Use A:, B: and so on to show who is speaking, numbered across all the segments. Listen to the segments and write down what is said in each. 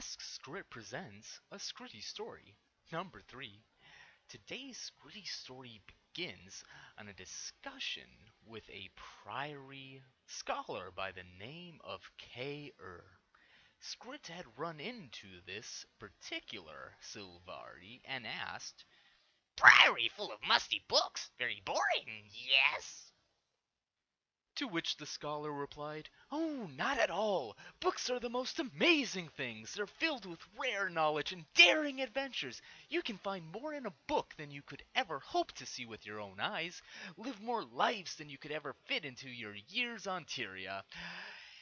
A: Ask Skritt presents a Skritty story. Number 3. Today's Skritty story begins on a discussion with a Priory scholar by the name of K. Skritt had run into this particular Silvari and asked,
B: Priory full of musty books. Very boring, yes?
A: to which the scholar replied, "Oh, not at all! Books are the most amazing things! They're filled with rare knowledge and daring adventures! You can find more in a book than you could ever hope to see with your own eyes, live more lives than you could ever fit into your years on Tyria.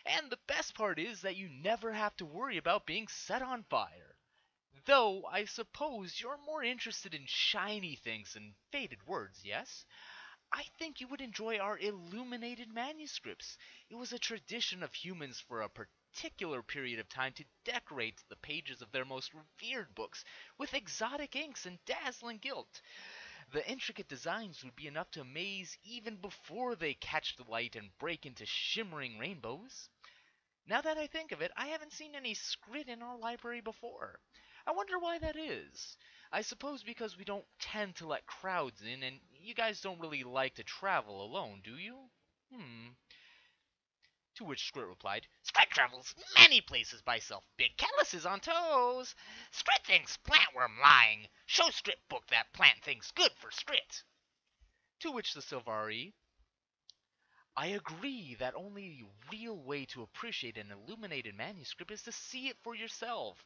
A: And the best part is that you never have to worry about being set on fire. Though, I suppose you're more interested in shiny things than faded words, yes? I think you would enjoy our illuminated manuscripts. It was a tradition of humans for a particular period of time to decorate the pages of their most revered books with exotic inks and dazzling gilt. The intricate designs would be enough to amaze even before they catch the light and break into shimmering rainbows. Now that I think of it, I haven't seen any Skritt in our library before. I wonder why that is. I suppose because we don't tend to let crowds in, and you guys don't really like to travel alone, do you? To which Skritt replied,
B: Skritt travels many places by self. Big Kellis is on toes. Skritt thinks plantworm lying. Show Skritt book that plant thinks good for Skritt.
A: To which the Silvari, I agree that only real way to appreciate an illuminated manuscript is to see it for yourself.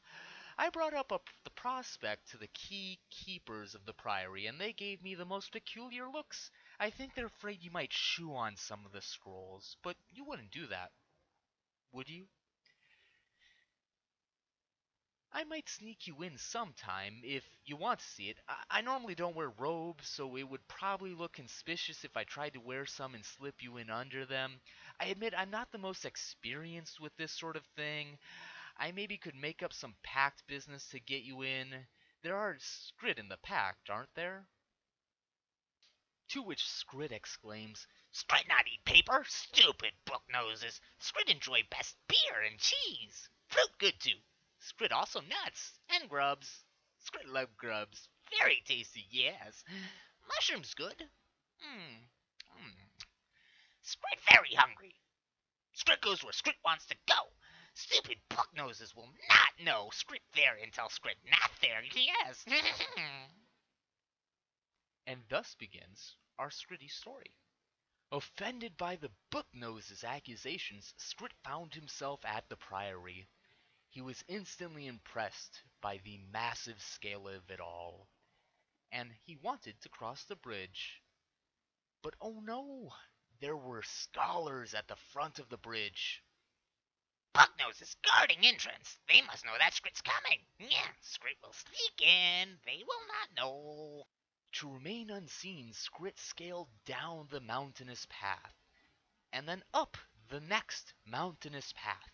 A: I brought up the prospect to the key keepers of the Priory, and they gave me the most peculiar looks. I think they're afraid you might chew on some of the scrolls, but you wouldn't do that, would you? I might sneak you in sometime if you want to see it. I normally don't wear robes, so it would probably look conspicuous if I tried to wear some and slip you in under them. I admit I'm not the most experienced with this sort of thing. I maybe could make up some pact business to get you in. There are Skritt in the pact, aren't there? To which Skritt exclaims,
B: Skritt not eat paper. Stupid book noses. Skritt enjoy best beer and cheese. Fruit good too. Skritt also nuts and grubs. Skritt love grubs. Very tasty, yes. Mushrooms good. Skritt very hungry. Skritt goes where Skritt wants to go. Stupid book noses will not know Skritt there until Skritt not there, yes.
A: And thus begins our Skritty story. Offended by the book nose's accusations, Skritt found himself at the Priory. He was instantly impressed by the massive scale of it all, and he wanted to cross the bridge. But oh no, there were scholars at the front of the bridge.
B: Bucknose is guarding entrance. They must know that Skritt's coming. Yeah, Skritt will sneak in. They will not know.
A: To remain unseen, Skritt scaled down the mountainous path, and then up the next mountainous path.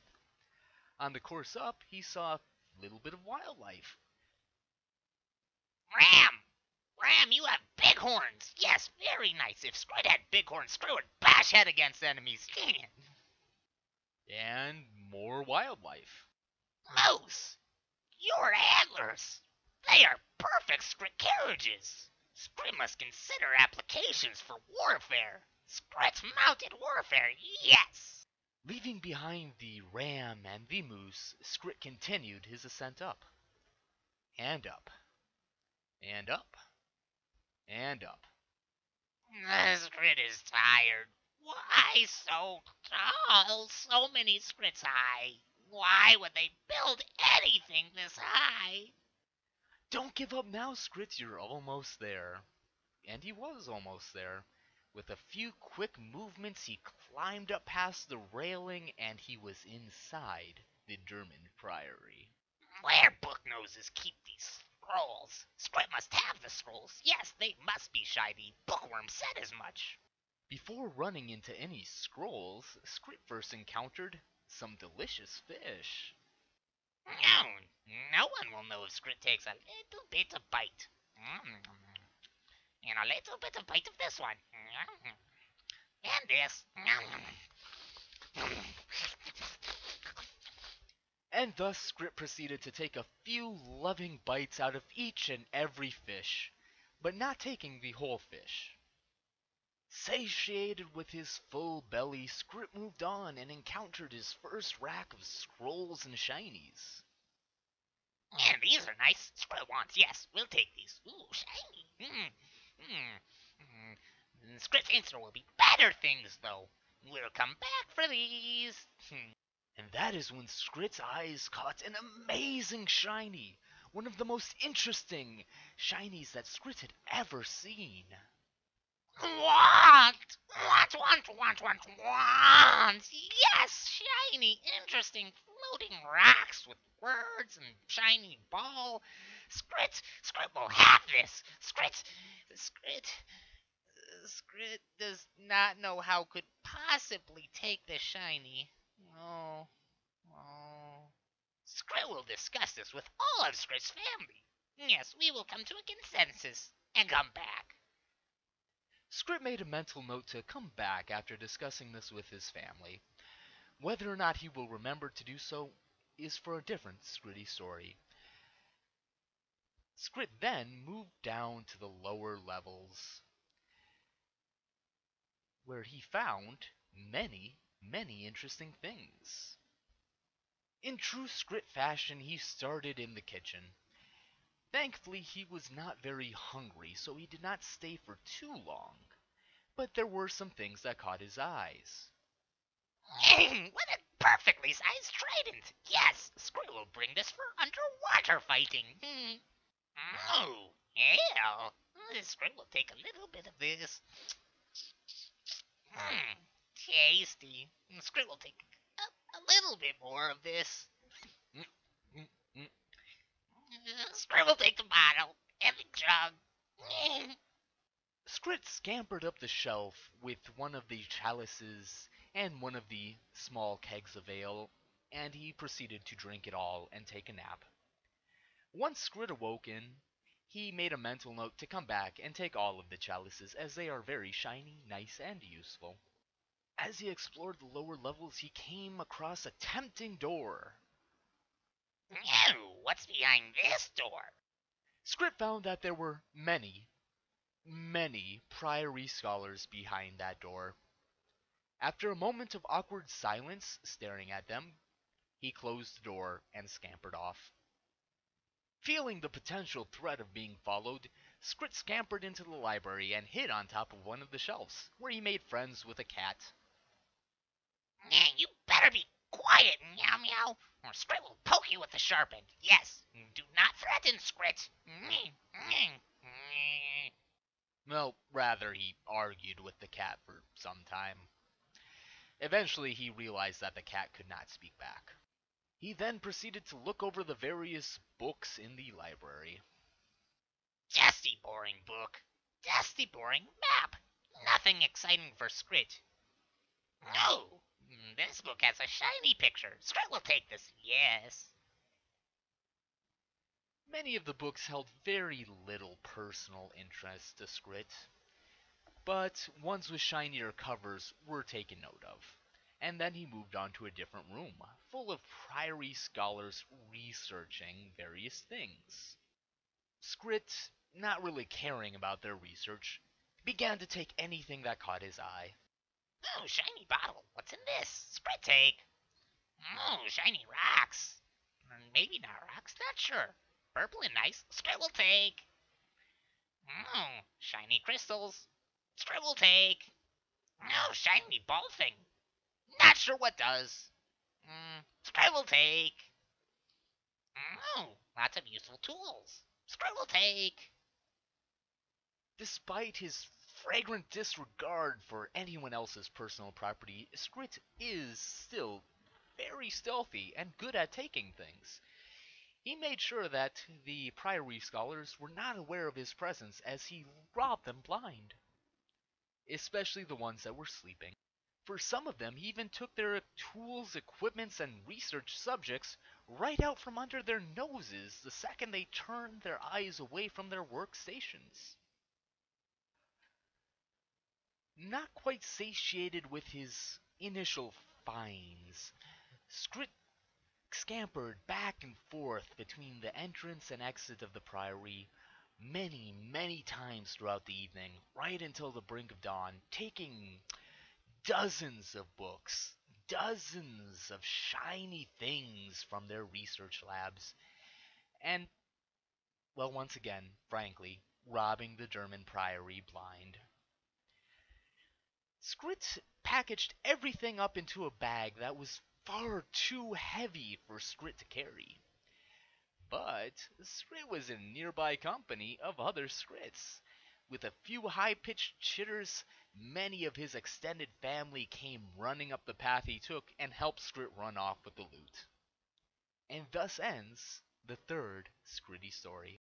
A: On the course up, he saw a little bit of wildlife.
B: Ram, you have big horns. Yes, very nice. If Skritt had big horns, Skritt would bash head against enemies.
A: And more wildlife.
B: Moose, your antlers. They are perfect Skritt carriages. Skritt must consider applications for warfare. Skritt's mounted warfare, yes.
A: Leaving behind the ram and the moose, Skritt continued his ascent up. And up. And up. And up.
B: Skritt is tired. Why so tall? So many Skritts high. Why would they build anything this high?
A: Don't give up now, Skritt, you're almost there. And he was almost there. With a few quick movements, he climbed up past the railing and he was inside the Durmand Priory.
B: Where book noses keep these scrolls? Skritt must have the scrolls. Yes, they must be shiny. Bookworm said as much.
A: Before running into any scrolls, Skritt first encountered some delicious fish.
B: No one will know if Skritt takes a little bit of bite. And a little bit of bite of this one. And this.
A: And thus Skritt proceeded to take a few loving bites out of each and every fish, but not taking the whole fish. Satiated with his full belly, Skritt moved on and encountered his first rack of scrolls and shinies.
B: Yeah, these are nice. Skritt wants. Yes, we'll take these. Ooh, shiny. Skritt's answer will be better things, though. We'll come back for these.
A: And that is when Skritt's eyes caught an amazing shiny, one of the most interesting shinies that Skritt had ever seen.
B: Want. Yes, shiny, interesting, floating rocks with words and shiny ball. Skritt will have this. Skritt does not know how could possibly take the shiny. Oh, oh. Skritt will discuss this with all of Skritt's family. Yes, we will come to a consensus and come back.
A: Skritt made a mental note to come back after discussing this with his family. Whether or not he will remember to do so is for a different Skritty story. Skritt then moved down to the lower levels, where he found many interesting things. In true Skritt fashion, he started in the kitchen. Thankfully, he was not very hungry, so he did not stay for too long. But there were some things that caught his eyes.
B: What a perfectly sized trident! Yes, Skritt will bring this for underwater fighting. Oh, yeah. Skritt will take a little bit of this. Tasty. Skritt will take a little bit more of this.
A: Mm, mm, mm.
B: Skritt will take the bottle and the jug.
A: Skritt scampered up the shelf with one of the chalices and one of the small kegs of ale, and he proceeded to drink it all and take a nap. Once Skritt awoken, he made a mental note to come back and take all of the chalices, as they are very shiny, nice, and useful. As he explored the lower levels, he came across a tempting door.
B: What's behind this door?
A: Skritt found that there were many Priory scholars behind that door. After a moment of awkward silence staring at them, he closed the door and scampered off. Feeling the potential threat of being followed, Skritt scampered into the library and hid on top of one of the shelves, where he made friends with a cat.
B: You better be quiet, meow meow, or Skritt will poke you with the sharp end. Yes, do not threaten, Skritt.
A: Well, rather, he argued with the cat for some time. Eventually, he realized that the cat could not speak back. He then proceeded to look over the various books in the library.
B: Dusty boring book. Dusty boring map. Nothing exciting for Skritt. No, this book has a shiny picture. Skritt will take this, yes.
A: Many of the books held very little personal interest to Skritt, but ones with shinier covers were taken note of. And then he moved on to a different room, full of Priory scholars researching various things. Skritt, not really caring about their research, began to take anything that caught his eye.
B: Oh, shiny bottle. What's in this? Skritt take. Oh, shiny rocks. Maybe not rocks, not sure. Purple and nice. Skritt will take. Oh, shiny crystals. Skritt will take. Oh, shiny ball thing. Not sure what does. Skritt will take. Oh, lots of useful tools. Skritt will take.
A: Despite his flagrant disregard for anyone else's personal property, Skritt is still very stealthy and good at taking things. He made sure that the Priory scholars were not aware of his presence as he robbed them blind, especially the ones that were sleeping. For some of them, he even took their tools, equipments, and research subjects right out from under their noses the second they turned their eyes away from their workstations. Not quite satiated with his initial finds, Skritt scampered back and forth between the entrance and exit of the Priory many, many times throughout the evening, right until the brink of dawn, taking dozens of books, dozens of shiny things from their research labs, and, well, once again, frankly, robbing the Durmand Priory blind. Skritz packaged everything up into a bag that was far too heavy for Skrit to carry. But Skrit was in nearby company of other Skrits. With a few high-pitched chitters, many of his extended family came running up the path he took and helped Skrit run off with the loot. And thus ends the third Skritty story.